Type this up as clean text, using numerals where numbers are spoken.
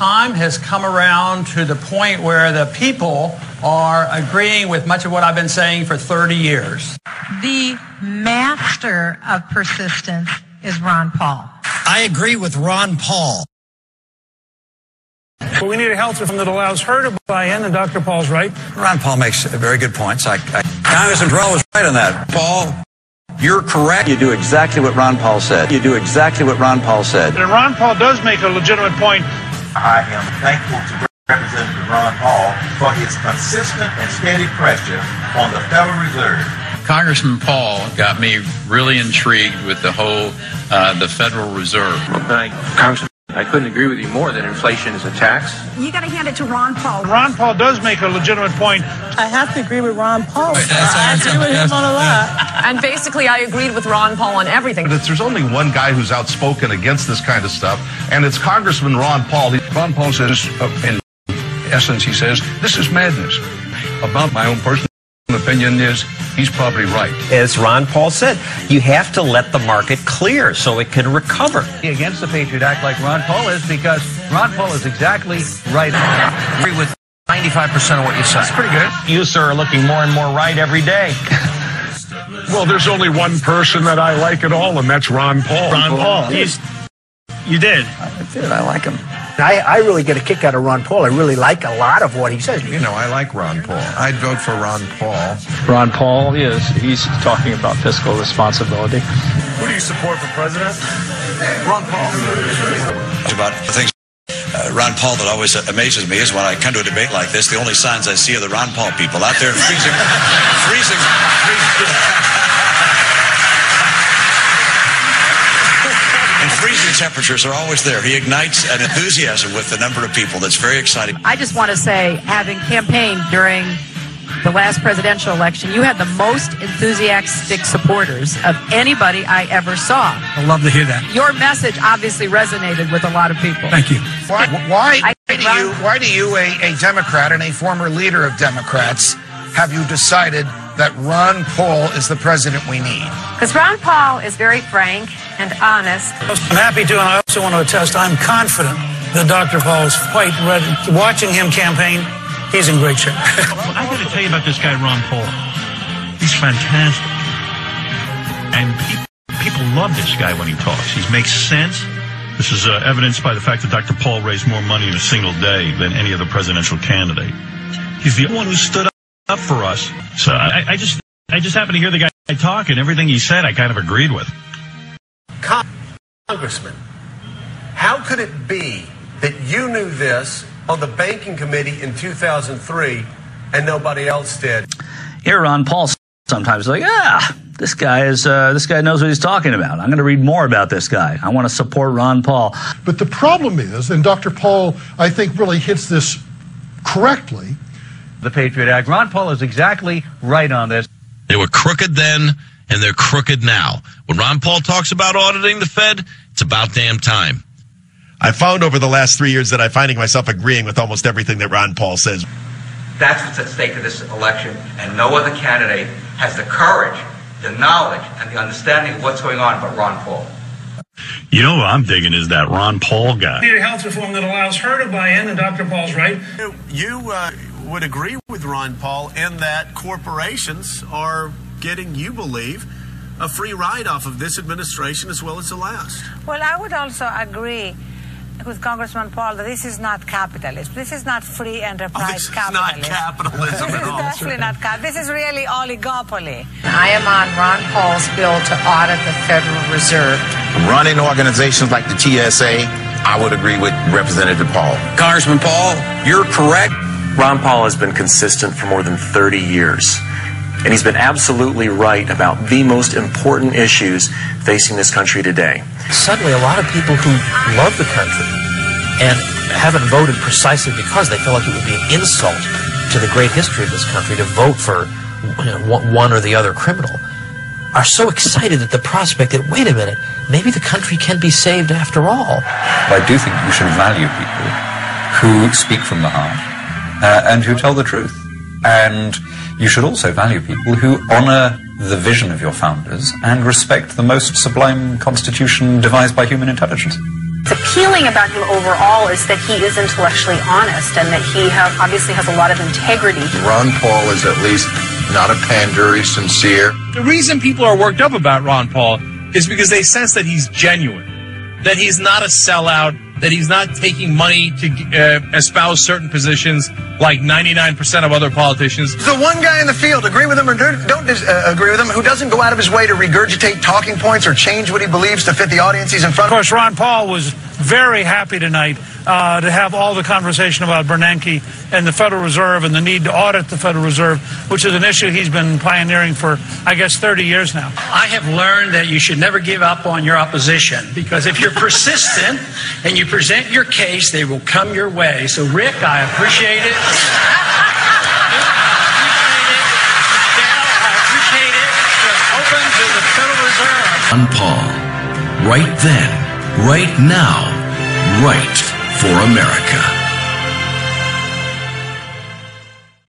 time has come around to the point where the people are agreeing with much of what I've been saying for 30 years. The master of persistence is Ron Paul. I agree with Ron Paul. Well, we need a health reform that allows her to buy in, and Dr. Paul's right. Ron Paul makes very good points. Congressman Terrell was right on that. Paul, you're correct. You do exactly what Ron Paul said. You do exactly what Ron Paul said. And Ron Paul does make a legitimate point. I am thankful to Representative Ron Paul for his consistent and steady pressure on the Federal Reserve. Congressman Paul got me really intrigued with the whole the Federal Reserve. Congressman, I couldn't agree with you more that inflation is a tax. You got to hand it to Ron Paul. Ron Paul does make a legitimate point. I have to agree with Ron Paul. I agree with him on a lot. And basically, I agreed with Ron Paul on everything. There's only one guy who's outspoken against this kind of stuff, and it's Congressman Ron Paul. Ron Paul says, in essence, he says, this is madness. About my own personal opinion is he's probably right. As Ron Paul said, you have to let the market clear so it can recover. Against the Patriot Act like Ron Paul is, because Ron Paul is exactly right. I agree with 95% of what you said. That's pretty good. You, sir, are looking more and more right every day. Well, there's only one person that I like at all, and that's Ron Paul. Ron Paul. You did. I did. I like him. I really get a kick out of Ron Paul. I really like a lot of what he says. You know, I like Ron Paul. I'd vote for Ron Paul. Ron Paul, yes, he's talking about fiscal responsibility. Who do you support for president? Ron Paul. About the things Ron Paul that always amazes me is when I come to a debate like this, the only signs I see are the Ron Paul people out there in freezing temperatures are always there. He ignites an enthusiasm with the number of people that's very exciting. I just want to say, having campaigned during the last presidential election, you had the most enthusiastic supporters of anybody I ever saw. I'd love to hear that. Your message obviously resonated with a lot of people. Thank you. Why do you, a Democrat and a former leader of Democrats, have you decided that Ron Paul is the president we need? Because Ron Paul is very frank and honest. I'm happy to, and I also want to attest, I'm confident that Dr. Paul is quite ready. Watching him campaign, he's in great shape. I got to tell you about this guy, Ron Paul. He's fantastic. And people love this guy when he talks. He makes sense. This is evidenced by the fact that Dr. Paul raised more money in a single day than any other presidential candidate. He's the one who stood up for us. So I just happened to hear the guy talk, and everything he said I kind of agreed with. Congressman, how could it be that you knew this on the banking committee in 2003 and nobody else did? Here, Ron Paul sometimes like, this guy knows what he's talking about. I'm going to read more about this guy. I want to support Ron Paul. But the problem is, and Dr. Paul, I think, really hits this correctly, the Patriot Act. Ron Paul is exactly right on this. They were crooked then, and they're crooked now. When Ron Paul talks about auditing the Fed, it's about damn time. I found over the last 3 years that I'm finding myself agreeing with almost everything that Ron Paul says. That's what's at stake in this election, and no other candidate has the courage, the knowledge, and the understanding of what's going on but Ron Paul. You know what I'm digging is that Ron Paul guy. We need a health reform that allows her to buy in, and Dr. Paul's right. You would agree with Ron Paul in that corporations are getting, you believe, a free ride off of this administration as well as the last. Well, I would also agree with Congressman Paul that this is not capitalism. This is not free enterprise capitalism. This is not capitalism at all. This is definitely not capitalism. This is really oligopoly. I am on Ron Paul's bill to audit the Federal Reserve. Running organizations like the TSA, I would agree with Representative Paul. Congressman Paul, you're correct. Ron Paul has been consistent for more than 30 years. And he's been absolutely right about the most important issues facing this country today. Suddenly, a lot of people who love the country and haven't voted precisely because they feel like it would be an insult to the great history of this country to vote for one or the other criminal are so excited at the prospect that, wait a minute, maybe the country can be saved after all. I do think you should value people who speak from the heart and who tell the truth. And you should also value people who honor the vision of your founders and respect the most sublime constitution devised by human intelligence. appealing about him overall is that he is intellectually honest and that he obviously has a lot of integrity. Ron Paul is at least not a pander, he's sincere. The reason people are worked up about Ron Paul is because they sense that he's genuine, that he's not a sellout, that he's not taking money to espouse certain positions like 99% of other politicians. The one guy in the field, agree with him or don't agree with him, who doesn't go out of his way to regurgitate talking points or change what he believes to fit the audience he's in front of. Of course, Ron Paul was very happy tonight to have all the conversation about Bernanke and the Federal Reserve and the need to audit the Federal Reserve, which is an issue he's been pioneering for, I guess, 30 years now. I have learned that you should never give up on your opposition, because if you're persistent and you present your case, they will come your way. So, Rick, I appreciate it. Open to the Federal Reserve. Ron Paul, right then, right now, right for America.